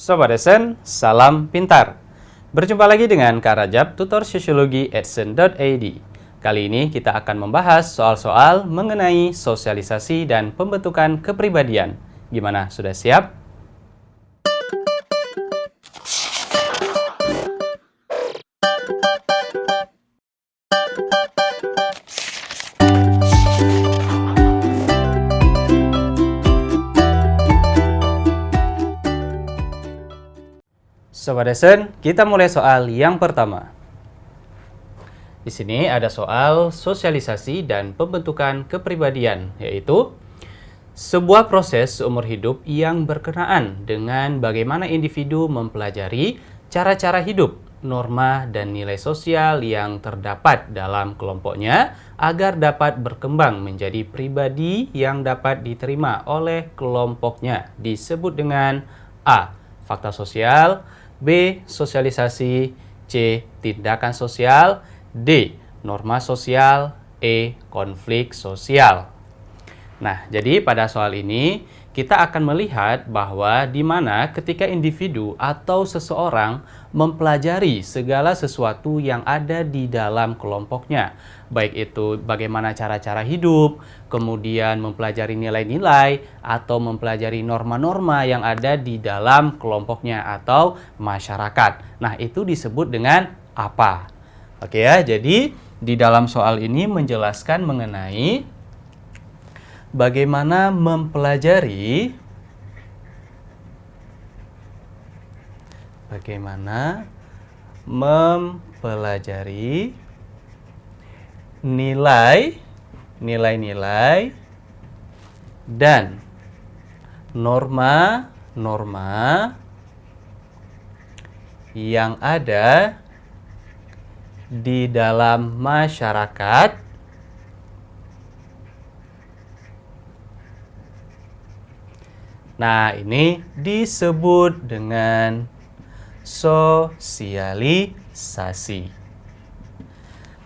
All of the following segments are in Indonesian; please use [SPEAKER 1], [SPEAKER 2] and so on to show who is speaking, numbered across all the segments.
[SPEAKER 1] Sobat Esen, salam pintar. Berjumpa lagi dengan Kak Rajab, tutor sosiologi @esen.id. Kali ini kita akan membahas soal-soal mengenai sosialisasi dan pembentukan kepribadian. Gimana, sudah siap? Sobat Esen, kita mulai soal yang pertama. Di sini ada soal sosialisasi dan pembentukan kepribadian, yaitu sebuah proses seumur hidup yang berkenaan dengan bagaimana individu mempelajari cara-cara hidup, norma, dan nilai sosial yang terdapat dalam kelompoknya agar dapat berkembang menjadi pribadi yang dapat diterima oleh kelompoknya. Disebut dengan A. Fakta sosial, B. Sosialisasi, C. Tindakan sosial, D. Norma sosial, E. Konflik sosial. Nah, jadi pada soal ini kita akan melihat bahwa di mana ketika individu atau seseorang mempelajari segala sesuatu yang ada di dalam kelompoknya, baik itu bagaimana cara-cara hidup, kemudian mempelajari nilai-nilai, atau mempelajari norma-norma yang ada di dalam kelompoknya atau masyarakat. Nah, itu disebut dengan apa? Oke ya, jadi di dalam soal ini menjelaskan mengenai bagaimana mempelajari nilai-nilai dan norma-norma yang ada di dalam masyarakat Nah, ini disebut dengan sosialisasi.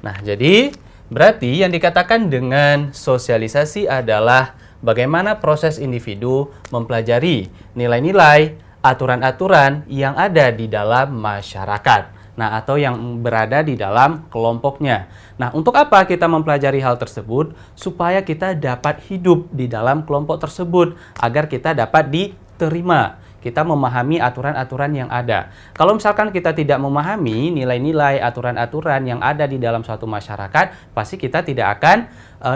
[SPEAKER 1] Nah, jadi berarti yang dikatakan dengan sosialisasi adalah bagaimana proses individu mempelajari nilai-nilai, aturan-aturan yang ada di dalam masyarakat. Nah, atau yang berada di dalam kelompoknya. Nah, untuk apa kita mempelajari hal tersebut? Supaya kita dapat hidup di dalam kelompok tersebut, agar kita dapat diterima. Kita memahami aturan-aturan yang ada. Kalau misalkan kita tidak memahami nilai-nilai, aturan-aturan yang ada di dalam suatu masyarakat, pasti kita tidak akan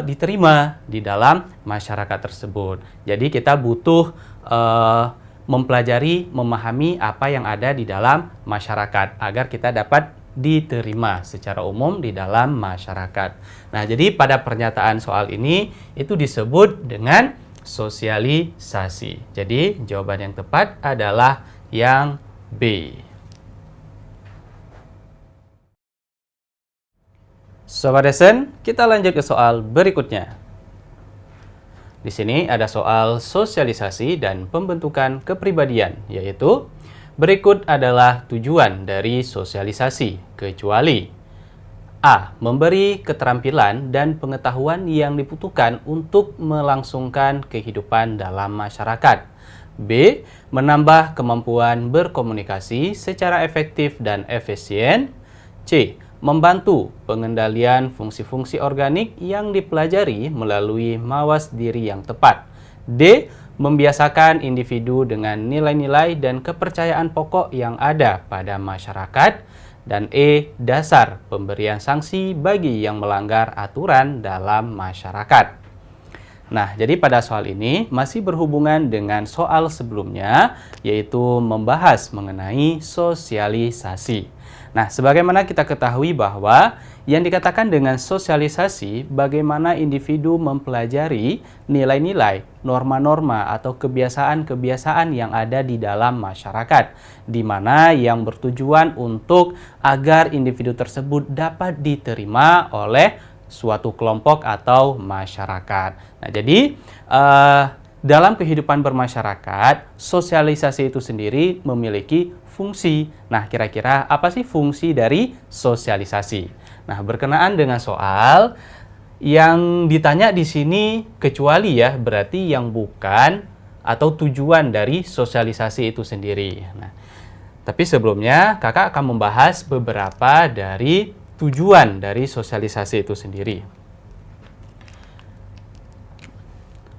[SPEAKER 1] diterima di dalam masyarakat tersebut. Jadi kita butuh mempelajari, memahami apa yang ada di dalam masyarakat agar kita dapat diterima secara umum di dalam masyarakat. Nah, jadi pada pernyataan soal ini itu disebut dengan sosialisasi. Jadi jawaban yang tepat adalah yang B. Sobat Esen, kita lanjut ke soal berikutnya. Di sini ada soal sosialisasi dan pembentukan kepribadian, yaitu berikut adalah tujuan dari sosialisasi, kecuali A. Memberi keterampilan dan pengetahuan yang dibutuhkan untuk melangsungkan kehidupan dalam masyarakat. B. Menambah kemampuan berkomunikasi secara efektif dan efisien. C. Membantu pengendalian fungsi-fungsi organik yang dipelajari melalui mawas diri yang tepat. D. Membiasakan individu dengan nilai-nilai dan kepercayaan pokok yang ada pada masyarakat. Dan E. Dasar pemberian sanksi bagi yang melanggar aturan dalam masyarakat. Nah, jadi pada soal ini masih berhubungan dengan soal sebelumnya, yaitu membahas mengenai sosialisasi. Nah, sebagaimana kita ketahui bahwa yang dikatakan dengan sosialisasi, bagaimana individu mempelajari nilai-nilai, norma-norma, atau kebiasaan-kebiasaan yang ada di dalam masyarakat, di mana yang bertujuan untuk agar individu tersebut dapat diterima oleh suatu kelompok atau masyarakat. Nah, jadi dalam kehidupan bermasyarakat, sosialisasi itu sendiri memiliki fungsi. Nah, kira-kira apa sih fungsi dari sosialisasi? Nah, berkenaan dengan soal yang ditanya di sini kecuali ya, berarti yang bukan atau tujuan dari sosialisasi itu sendiri. Nah, tapi sebelumnya kakak akan membahas beberapa dari tujuan dari sosialisasi itu sendiri.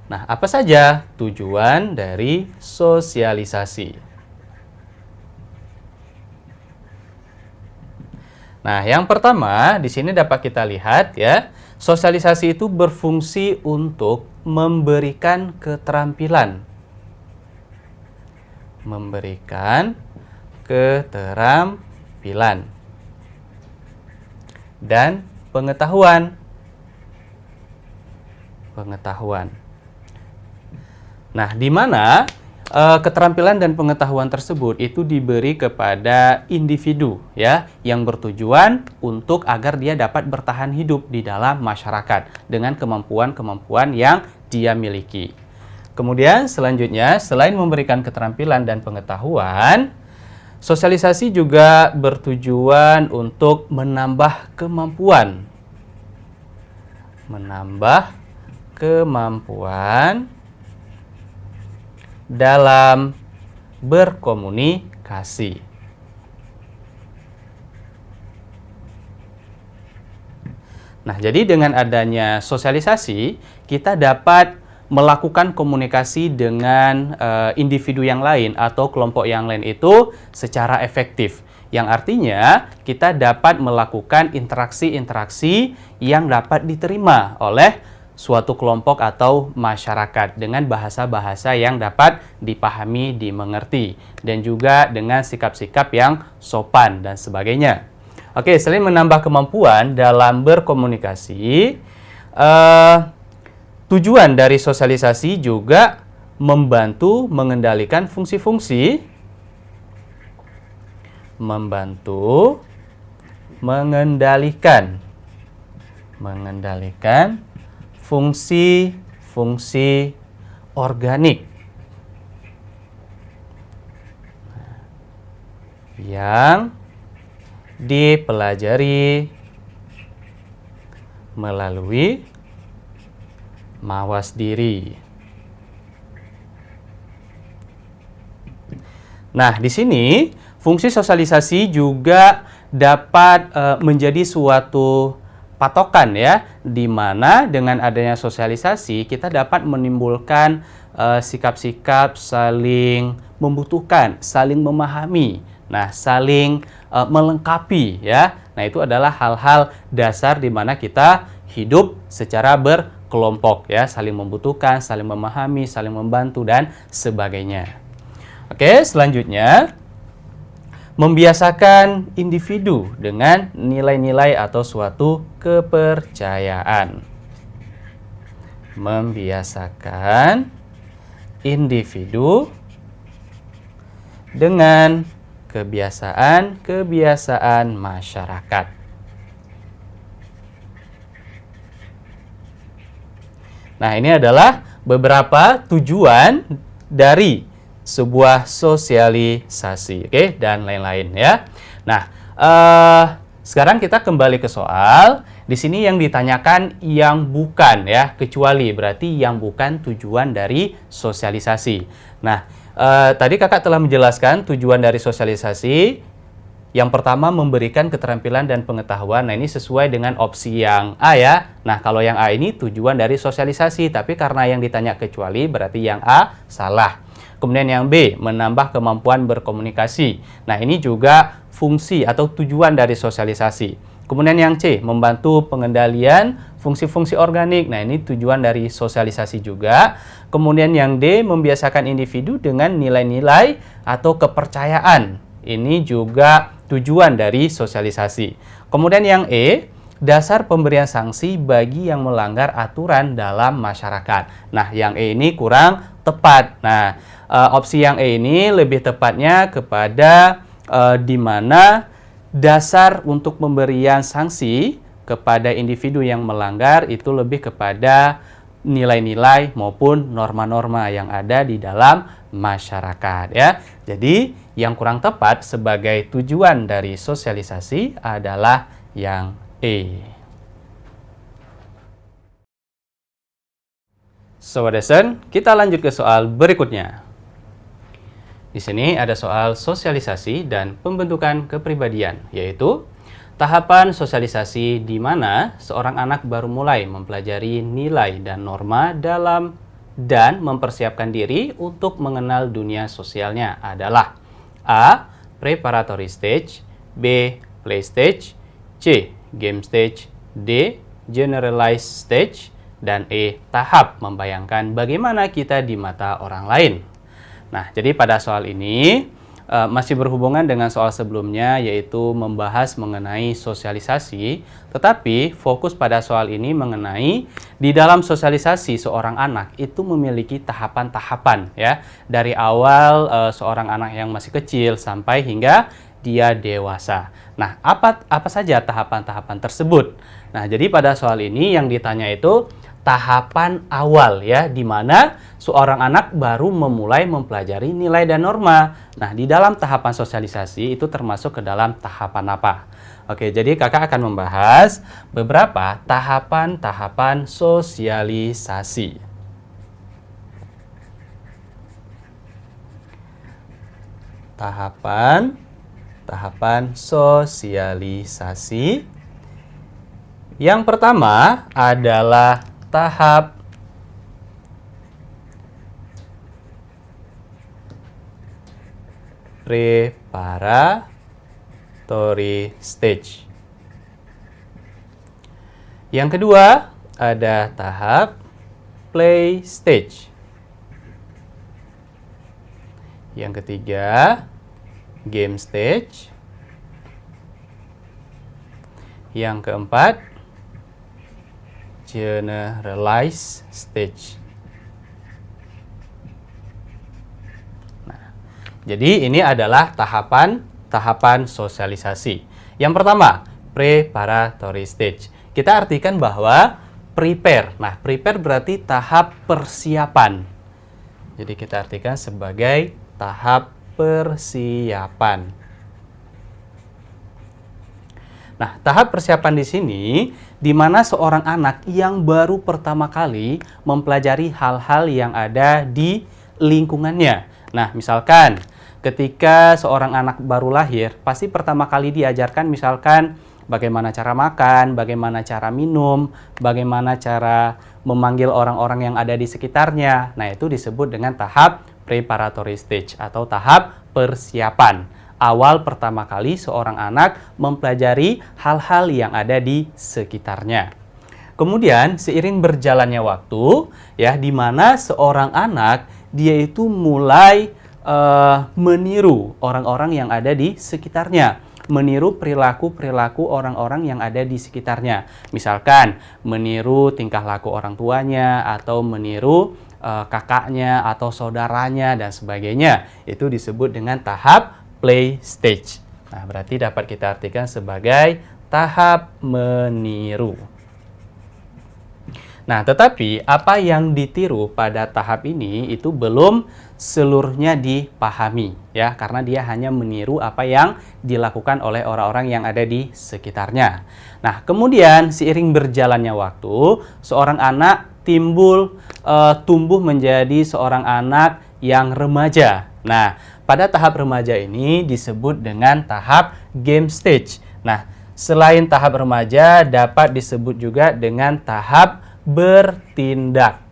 [SPEAKER 1] Nah, apa saja tujuan dari sosialisasi? Nah, yang pertama di sini dapat kita lihat ya, sosialisasi itu berfungsi untuk memberikan keterampilan. Memberikan keterampilan dan pengetahuan. Nah, di mana keterampilan dan pengetahuan tersebut itu diberi kepada individu ya, yang bertujuan untuk agar dia dapat bertahan hidup di dalam masyarakat dengan kemampuan-kemampuan yang dia miliki. Kemudian selanjutnya, selain memberikan keterampilan dan pengetahuan, sosialisasi juga bertujuan untuk menambah kemampuan. Menambah kemampuan dalam berkomunikasi. Nah, jadi dengan adanya sosialisasi, kita dapat melakukan komunikasi dengan individu yang lain atau kelompok yang lain itu secara efektif. Yang artinya kita dapat melakukan interaksi-interaksi yang dapat diterima oleh suatu kelompok atau masyarakat dengan bahasa-bahasa yang dapat dipahami, dimengerti, dan juga dengan sikap-sikap yang sopan dan sebagainya. Oke, selain menambah kemampuan dalam berkomunikasi, tujuan dari sosialisasi juga membantu mengendalikan fungsi-fungsi, mengendalikan fungsi-fungsi organik yang dipelajari melalui mawas diri. Nah, di sini fungsi sosialisasi juga dapat menjadi suatu patokan ya, di mana dengan adanya sosialisasi kita dapat menimbulkan sikap-sikap saling membutuhkan, saling memahami, nah saling melengkapi ya. Nah, itu adalah hal-hal dasar di mana kita hidup secara berkelompok ya, saling membutuhkan, saling memahami, saling membantu dan sebagainya. Oke, selanjutnya membiasakan individu dengan nilai-nilai atau suatu kepercayaan. Membiasakan individu dengan kebiasaan-kebiasaan masyarakat. Nah, ini adalah beberapa tujuan dari sebuah sosialisasi, oke, dan lain-lain ya. Nah, sekarang kita kembali ke soal. Di sini yang ditanyakan yang bukan ya, kecuali berarti yang bukan tujuan dari sosialisasi. Nah, tadi kakak telah menjelaskan tujuan dari sosialisasi. Yang pertama memberikan keterampilan dan pengetahuan. Nah, ini sesuai dengan opsi yang A ya. Nah, kalau yang A ini tujuan dari sosialisasi, tapi karena yang ditanya kecuali berarti yang A salah. Kemudian yang B, menambah kemampuan berkomunikasi. Nah, ini juga fungsi atau tujuan dari sosialisasi. Kemudian yang C, membantu pengendalian fungsi-fungsi organik. Nah, ini tujuan dari sosialisasi juga. Kemudian yang D, membiasakan individu dengan nilai-nilai atau kepercayaan. Ini juga tujuan dari sosialisasi. Kemudian yang E, dasar pemberian sanksi bagi yang melanggar aturan dalam masyarakat. Nah, yang E ini kurang tepat. Nah, opsi yang E ini lebih tepatnya kepada di mana dasar untuk pemberian sanksi kepada individu yang melanggar itu lebih kepada nilai-nilai maupun norma-norma yang ada di dalam masyarakat ya. Jadi, yang kurang tepat sebagai tujuan dari sosialisasi adalah yang E. Sobat Desen, kita lanjut ke soal berikutnya. Di sini ada soal sosialisasi dan pembentukan kepribadian, yaitu tahapan sosialisasi di mana seorang anak baru mulai mempelajari nilai dan norma dalam dan mempersiapkan diri untuk mengenal dunia sosialnya adalah A. Preparatory stage, B. Play stage, C. Game stage, D. Generalized stage, dan E. Tahap membayangkan bagaimana kita di mata orang lain. Nah, jadi pada soal ini masih berhubungan dengan soal sebelumnya, yaitu membahas mengenai sosialisasi, tetapi fokus pada soal ini mengenai di dalam sosialisasi seorang anak itu memiliki tahapan-tahapan ya, dari awal seorang anak yang masih kecil sampai hingga dia dewasa. Nah, apa saja tahapan-tahapan tersebut? Nah, jadi pada soal ini yang ditanya itu tahapan awal ya, di mana seorang anak baru memulai mempelajari nilai dan norma. Nah, di dalam tahapan sosialisasi itu termasuk ke dalam tahapan apa? Oke, jadi kakak akan membahas beberapa tahapan-tahapan sosialisasi. Tahapan sosialisasi. Yang pertama adalah tahap preparatory stage. Yang kedua ada tahap play stage. Yang ketiga game stage. Yang keempat generalized stage. Nah, jadi ini adalah tahapan sosialisasi. Yang pertama, preparatory stage. Kita artikan bahwa prepare. Nah, prepare berarti tahap persiapan. Jadi kita artikan sebagai tahap persiapan. Nah, tahap persiapan di sini di mana seorang anak yang baru pertama kali mempelajari hal-hal yang ada di lingkungannya. Nah, misalkan ketika seorang anak baru lahir, pasti pertama kali diajarkan misalkan bagaimana cara makan, bagaimana cara minum, bagaimana cara memanggil orang-orang yang ada di sekitarnya. Nah, itu disebut dengan tahap preparatory stage atau tahap persiapan. Awal pertama kali seorang anak mempelajari hal-hal yang ada di sekitarnya. Kemudian seiring berjalannya waktu, ya, di mana seorang anak dia itu mulai meniru orang-orang yang ada di sekitarnya, meniru perilaku-perilaku orang-orang yang ada di sekitarnya. Misalkan meniru tingkah laku orang tuanya atau meniru kakaknya atau saudaranya dan sebagainya. Itu disebut dengan tahap play stage. Nah, berarti dapat kita artikan sebagai tahap meniru. Nah, tetapi apa yang ditiru pada tahap ini itu belum seluruhnya dipahami ya, karena dia hanya meniru apa yang dilakukan oleh orang-orang yang ada di sekitarnya. Nah, kemudian seiring berjalannya waktu, seorang anak tumbuh menjadi seorang anak yang remaja. Nah, pada tahap remaja ini disebut dengan tahap game stage. Nah, selain tahap remaja dapat disebut juga dengan tahap bertindak.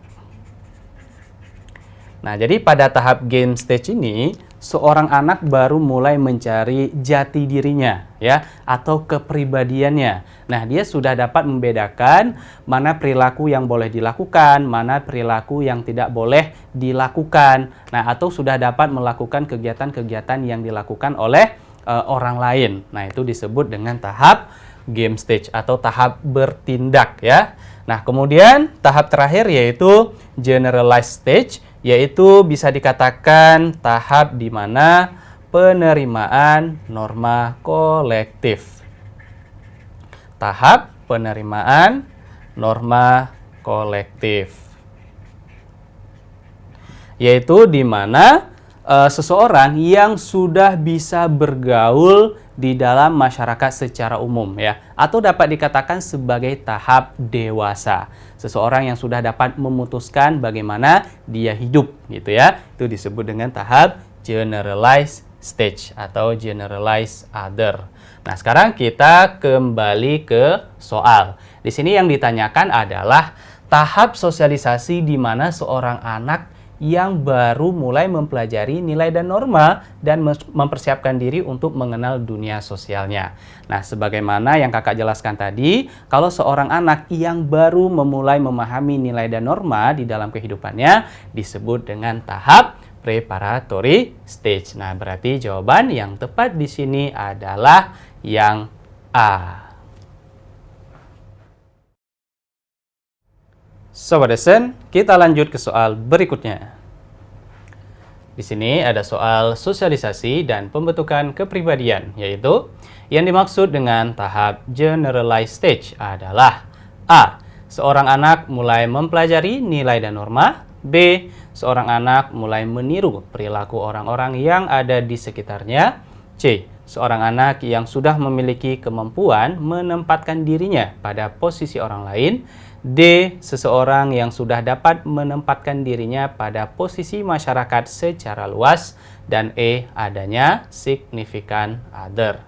[SPEAKER 1] Nah, jadi pada tahap game stage ini seorang anak baru mulai mencari jati dirinya ya, atau kepribadiannya. Nah, dia sudah dapat membedakan mana perilaku yang boleh dilakukan, mana perilaku yang tidak boleh dilakukan. Nah, atau sudah dapat melakukan kegiatan-kegiatan yang dilakukan oleh orang lain. Nah, itu disebut dengan tahap game stage atau tahap bertindak ya. Nah, kemudian tahap terakhir yaitu generalized stage, yaitu bisa dikatakan tahap di mana penerimaan norma kolektif. Tahap penerimaan norma kolektif. Yaitu di mana seseorang yang sudah bisa bergaul di dalam masyarakat secara umum ya, atau dapat dikatakan sebagai tahap dewasa. Seseorang yang sudah dapat memutuskan bagaimana dia hidup gitu ya. Itu disebut dengan tahap generalized stage atau generalized other. Nah, sekarang kita kembali ke soal. Di sini yang ditanyakan adalah tahap sosialisasi di mana seorang anak yang baru mulai mempelajari nilai dan norma dan mempersiapkan diri untuk mengenal dunia sosialnya. Nah, sebagaimana yang kakak jelaskan tadi, kalau seorang anak yang baru memulai memahami nilai dan norma di dalam kehidupannya disebut dengan tahap preparatory stage. Nah, berarti jawaban yang tepat di sini adalah yang A. Sobat Desen, kita lanjut ke soal berikutnya. Di sini ada soal sosialisasi dan pembentukan kepribadian, yaitu yang dimaksud dengan tahap generalized stage adalah A. Seorang anak mulai mempelajari nilai dan norma. B. Seorang anak mulai meniru perilaku orang-orang yang ada di sekitarnya. C. Seorang anak yang sudah memiliki kemampuan menempatkan dirinya pada posisi orang lain. D. Seseorang yang sudah dapat menempatkan dirinya pada posisi masyarakat secara luas. Dan E. Adanya significant other.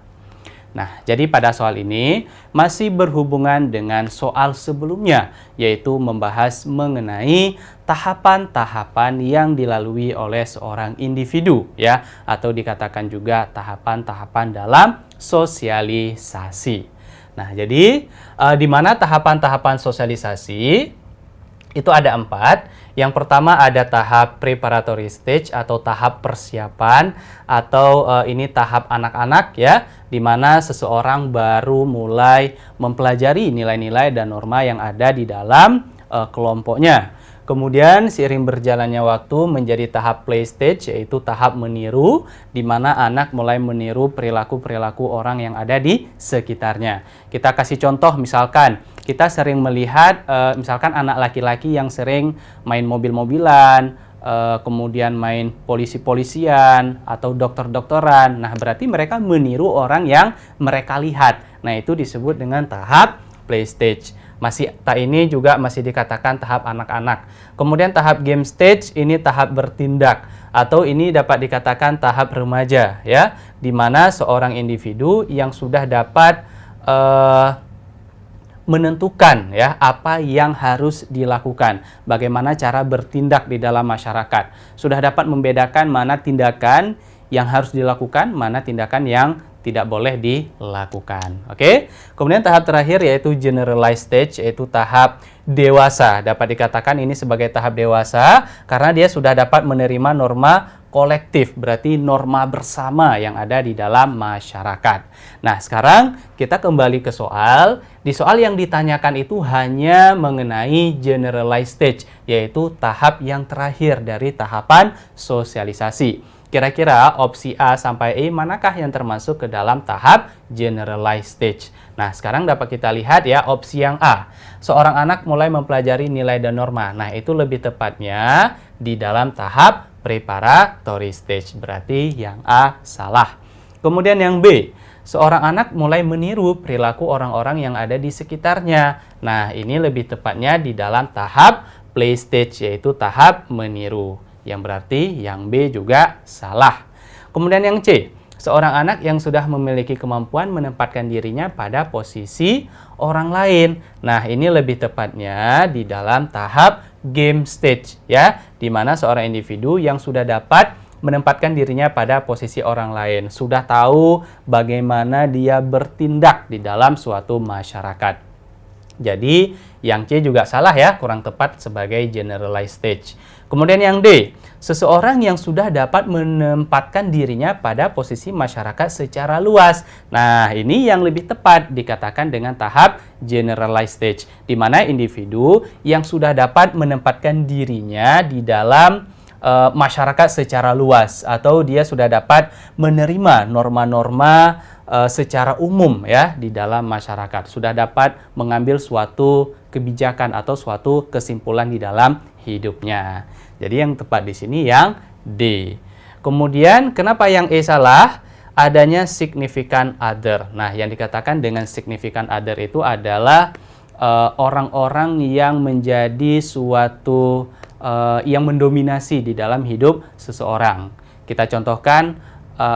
[SPEAKER 1] Nah, jadi pada soal ini masih berhubungan dengan soal sebelumnya, yaitu membahas mengenai tahapan-tahapan yang dilalui oleh seorang individu, ya, atau dikatakan juga tahapan-tahapan dalam sosialisasi. Nah, jadi di mana tahapan-tahapan sosialisasi itu ada 4. Yang pertama ada tahap preparatory stage atau tahap persiapan, atau ini tahap anak-anak ya, di mana seseorang baru mulai mempelajari nilai-nilai dan norma yang ada di dalam kelompoknya. Kemudian seiring berjalannya waktu menjadi tahap play stage, yaitu tahap meniru, di mana anak mulai meniru perilaku-perilaku orang yang ada di sekitarnya. Kita kasih contoh, misalkan kita sering melihat misalkan anak laki-laki yang sering main mobil-mobilan, kemudian main polisi-polisian atau dokter-dokteran. Nah, berarti mereka meniru orang yang mereka lihat. Nah, itu disebut dengan tahap play stage. Ini juga masih dikatakan tahap anak-anak. Kemudian tahap game stage ini tahap bertindak, atau ini dapat dikatakan tahap remaja ya, di mana seorang individu yang sudah dapat menentukan ya apa yang harus dilakukan, bagaimana cara bertindak di dalam masyarakat. Sudah dapat membedakan mana tindakan yang harus dilakukan, mana tindakan yang tidak boleh dilakukan. Oke. Kemudian tahap terakhir yaitu generalized stage, yaitu tahap dewasa. Dapat dikatakan ini sebagai tahap dewasa karena dia sudah dapat menerima norma kolektif, berarti norma bersama yang ada di dalam masyarakat. Nah, sekarang kita kembali ke soal. Di soal yang ditanyakan itu hanya mengenai generalized stage, yaitu tahap yang terakhir dari tahapan sosialisasi. Kira-kira opsi A sampai E manakah yang termasuk ke dalam tahap generalized stage? Nah, sekarang dapat kita lihat ya opsi yang A. Seorang anak mulai mempelajari nilai dan norma. Nah, itu lebih tepatnya di dalam tahap preparatory stage. Berarti yang A salah. Kemudian yang B. Seorang anak mulai meniru perilaku orang-orang yang ada di sekitarnya. Nah, ini lebih tepatnya di dalam tahap play stage, yaitu tahap meniru. Yang berarti yang B juga salah. Kemudian yang C, seorang anak yang sudah memiliki kemampuan menempatkan dirinya pada posisi orang lain. Nah, ini lebih tepatnya di dalam tahap game stage ya, di mana seorang individu yang sudah dapat menempatkan dirinya pada posisi orang lain, sudah tahu bagaimana dia bertindak di dalam suatu masyarakat. Jadi, yang C juga salah ya, kurang tepat sebagai generalized stage. Kemudian yang D, seseorang yang sudah dapat menempatkan dirinya pada posisi masyarakat secara luas. Nah, ini yang lebih tepat dikatakan dengan tahap generalized stage, di mana individu yang sudah dapat menempatkan dirinya di dalam masyarakat secara luas, atau dia sudah dapat menerima norma-norma secara umum ya di dalam masyarakat, sudah dapat mengambil suatu kebijakan atau suatu kesimpulan di dalam hidupnya. Jadi yang tepat di sini yang D. Kemudian, kenapa yang E salah? Adanya significant other. Nah, yang dikatakan dengan significant other itu adalah orang-orang yang menjadi suatu yang mendominasi di dalam hidup seseorang. Kita contohkan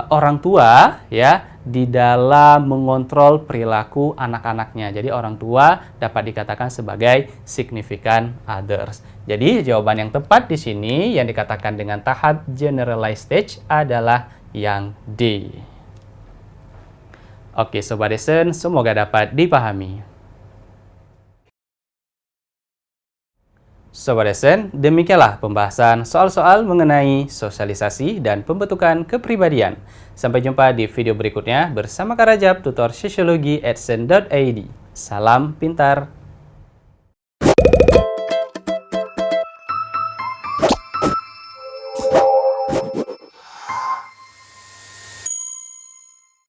[SPEAKER 1] orang tua ya di dalam mengontrol perilaku anak-anaknya. Jadi orang tua dapat dikatakan sebagai significant others. Jadi jawaban yang tepat di sini yang dikatakan dengan tahap generalized stage adalah yang D. Oke, Sobat Lesson, semoga dapat dipahami. Sobat Lesson, demikianlah pembahasan soal-soal mengenai sosialisasi dan pembentukan kepribadian. Sampai jumpa di video berikutnya bersama Kak Rajab, tutor sosiologi @sen.id. Salam pintar!